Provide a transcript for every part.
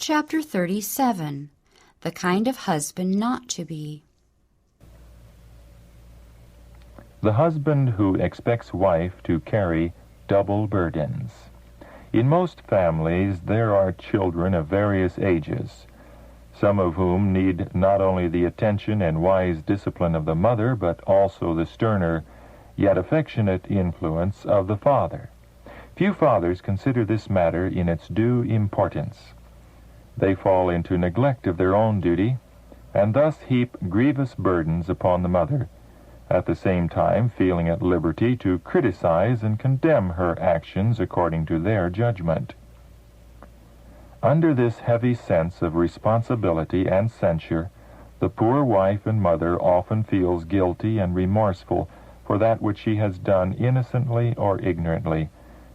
Chapter 37. The Kind of Husband Not to Be. The husband who expects wife to carry double burdens. In most families there are children of various ages, some of whom need not only the attention and wise discipline of the mother, but also the sterner, yet affectionate influence of the father. Few fathers consider this matter in its due importance. They fall into neglect of their own duty, and thus heap grievous burdens upon the mother, at the same time feeling at liberty to criticize and condemn her actions according to their judgment. Under this heavy sense of responsibility and censure, the poor wife and mother often feels guilty and remorseful for that which she has done innocently or ignorantly,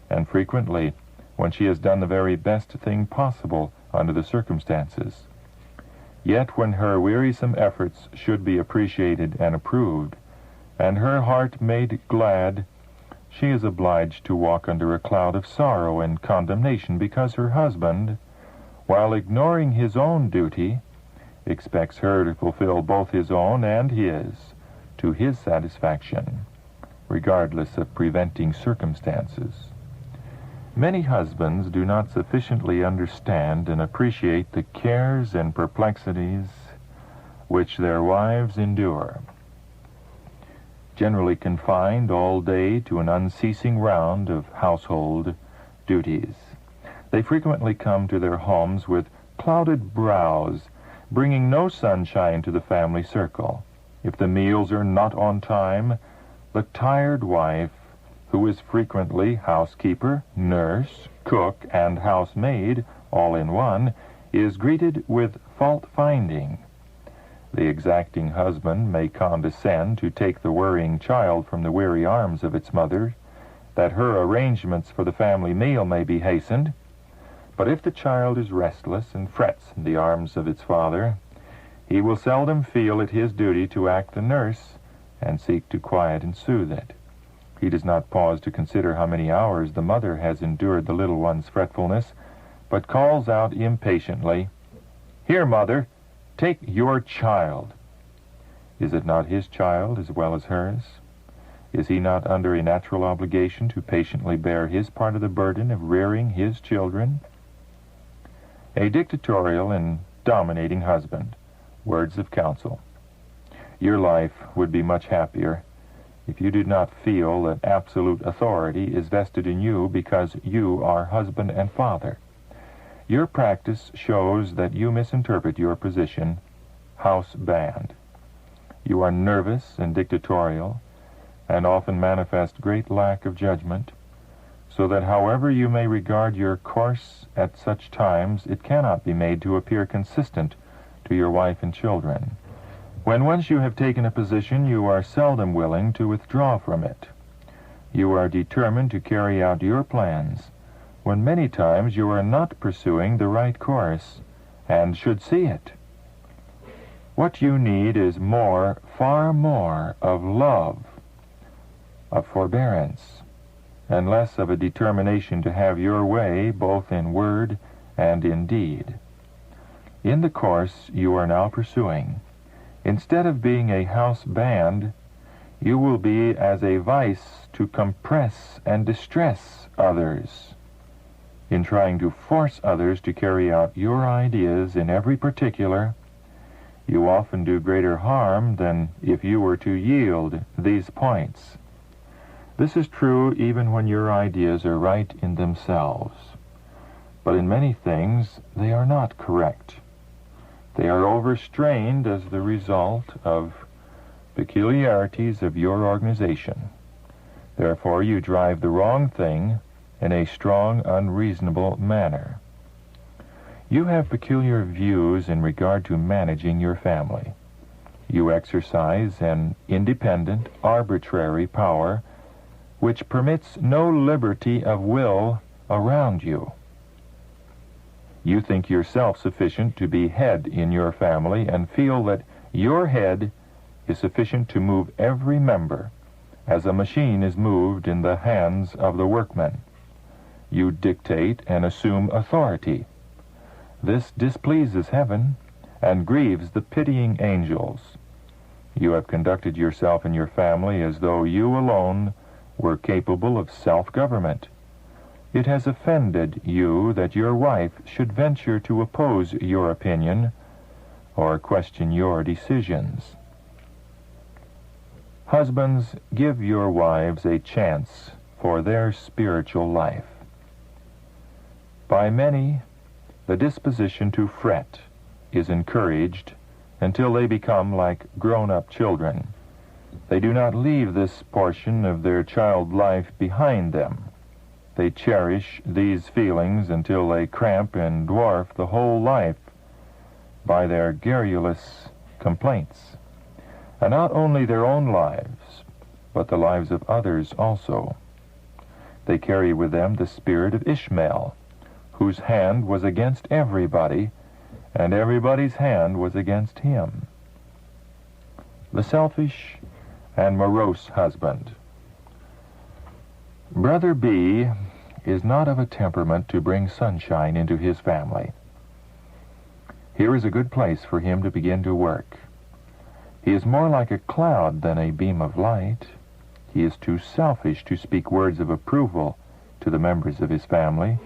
and frequently when she has done the very best thing possible under the circumstances. Yet when her wearisome efforts should be appreciated and approved, and her heart made glad, she is obliged to walk under a cloud of sorrow and condemnation because her husband, while ignoring his own duty, expects her to fulfill both his own and his to his satisfaction, regardless of preventing circumstances. Many husbands do not sufficiently understand and appreciate the cares and perplexities which their wives endure. Generally confined all day to an unceasing round of household duties, they frequently come to their homes with clouded brows, bringing no sunshine to the family circle. If the meals are not on time, the tired wife, who is frequently housekeeper, nurse, cook, and housemaid all in one, is greeted with fault-finding. The exacting husband may condescend to take the worrying child from the weary arms of its mother, that her arrangements for the family meal may be hastened. But if the child is restless and frets in the arms of its father, he will seldom feel it his duty to act the nurse and seek to quiet and soothe it. He does not pause to consider how many hours the mother has endured the little one's fretfulness, but calls out impatiently, "Here, mother, take your child." Is it not his child as well as hers? Is he not under a natural obligation to patiently bear his part of the burden of rearing his children? A dictatorial and dominating husband. Words of counsel. Your life would be much happier if you did not feel that absolute authority is vested in you because you are husband and father. Your practice shows that you misinterpret your position, house band. You are nervous and dictatorial, and often manifest great lack of judgment, so that however you may regard your course at such times, it cannot be made to appear consistent to your wife and children. When once you have taken a position, you are seldom willing to withdraw from it. You are determined to carry out your plans, when many times you are not pursuing the right course, and should see it. What you need is more, far more, of love, of forbearance, and less of a determination to have your way both in word and in deed. In the course you are now pursuing, instead of being a house band, you will be as a vice to compress and distress others. In trying to force others to carry out your ideas in every particular, you often do greater harm than if you were to yield these points. This is true even when your ideas are right in themselves. But in many things they are not correct. They are overstrained as the result of peculiarities of your organization. Therefore, you drive the wrong thing in a strong, unreasonable manner. You have peculiar views in regard to managing your family. You exercise an independent, arbitrary power which permits no liberty of will around you. You think yourself sufficient to be head in your family and feel that your head is sufficient to move every member as a machine is moved in the hands of the workman. You dictate and assume authority. This displeases heaven and grieves the pitying angels. You have conducted yourself and your family as though you alone were capable of self-government. It has offended you that your wife should venture to oppose your opinion or question your decisions. Husbands, give your wives a chance for their spiritual life. By many, the disposition to fret is encouraged until they become like grown-up children. They do not leave this portion of their child life behind them. They cherish these feelings until they cramp and dwarf the whole life by their garrulous complaints, and not only their own lives, but the lives of others also. They carry with them the spirit of Ishmael, whose hand was against everybody, and everybody's hand was against him. The selfish and morose husband. Brother B is not of a temperament to bring sunshine into his family. Here is a good place for him to begin to work. He is more like a cloud than a beam of light. He is too selfish to speak words of approval to the members of his family,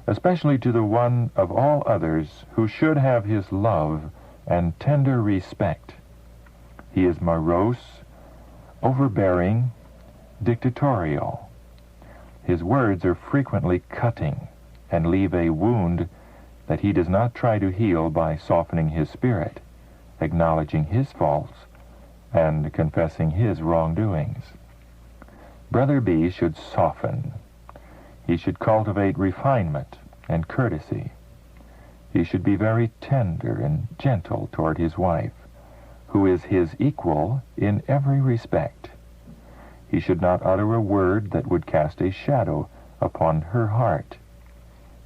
especially to the one of all others who should have his love and tender respect. He is morose, overbearing, dictatorial. His words are frequently cutting and leave a wound that he does not try to heal by softening his spirit, acknowledging his faults, and confessing his wrongdoings. Brother B should soften. He should cultivate refinement and courtesy. He should be very tender and gentle toward his wife, who is his equal in every respect. He should not utter a word that would cast a shadow upon her heart.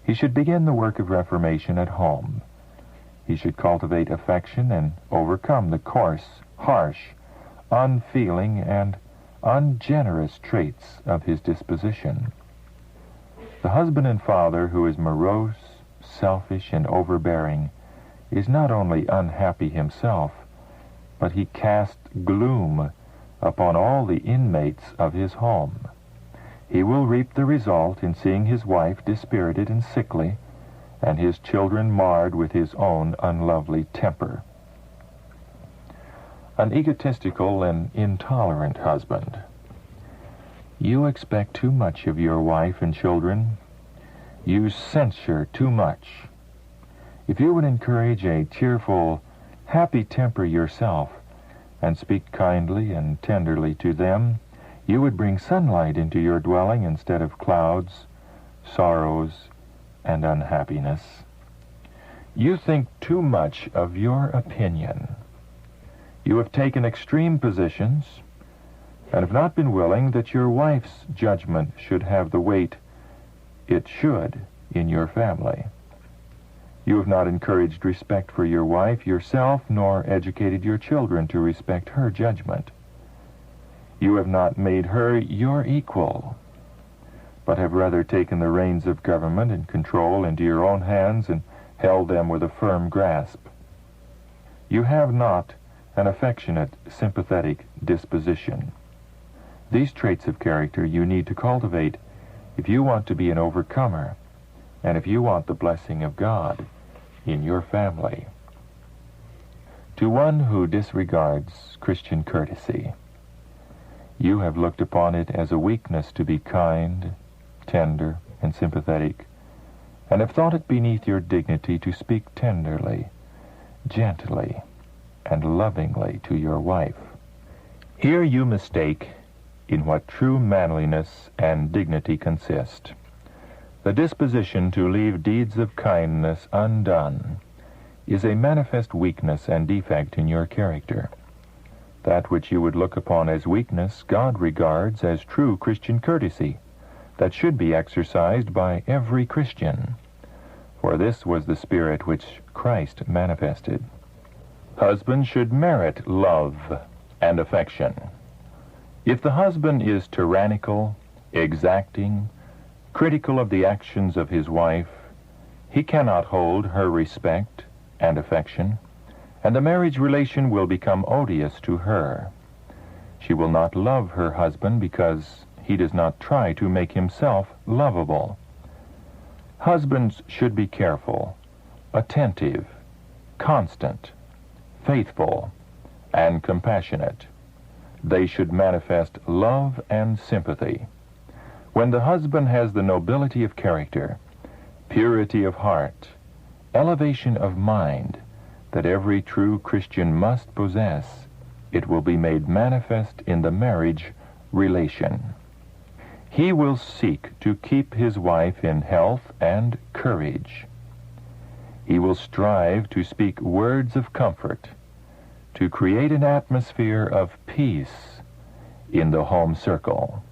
He should begin the work of reformation at home. He should cultivate affection and overcome the coarse, harsh, unfeeling, and ungenerous traits of his disposition. The husband and father who is morose, selfish, and overbearing is not only unhappy himself, but he casts gloom upon all the inmates of his home. He will reap the result in seeing his wife dispirited and sickly, and his children marred with his own unlovely temper. An egotistical and intolerant husband. You expect too much of your wife and children. You censure too much. If you would encourage a cheerful, happy temper yourself, and speak kindly and tenderly to them, you would bring sunlight into your dwelling instead of clouds, sorrows, and unhappiness. You think too much of your opinion. You have taken extreme positions and have not been willing that your wife's judgment should have the weight it should in your family. You have not encouraged respect for your wife yourself, nor educated your children to respect her judgment. You have not made her your equal, but have rather taken the reins of government and control into your own hands and held them with a firm grasp. You have not an affectionate, sympathetic disposition. These traits of character you need to cultivate if you want to be an overcomer, and if you want the blessing of God in your family. To one who disregards Christian courtesy, you have looked upon it as a weakness to be kind, tender, and sympathetic, and have thought it beneath your dignity to speak tenderly, gently, and lovingly to your wife. Here you mistake in what true manliness and dignity consist. The disposition to leave deeds of kindness undone is a manifest weakness and defect in your character. That which you would look upon as weakness, God regards as true Christian courtesy that should be exercised by every Christian. For this was the spirit which Christ manifested. Husbands should merit love and affection. If the husband is tyrannical, exacting, critical of the actions of his wife, He cannot hold her respect and affection, and the marriage relation will become odious to her. She will not love her husband because he does not try to make himself lovable. Husbands should be careful, attentive, constant, faithful, and compassionate. They should manifest love and sympathy. When the husband has the nobility of character, purity of heart, elevation of mind that every true Christian must possess, it will be made manifest in the marriage relation. He will seek to keep his wife in health and courage. He will strive to speak words of comfort, to create an atmosphere of peace in the home circle.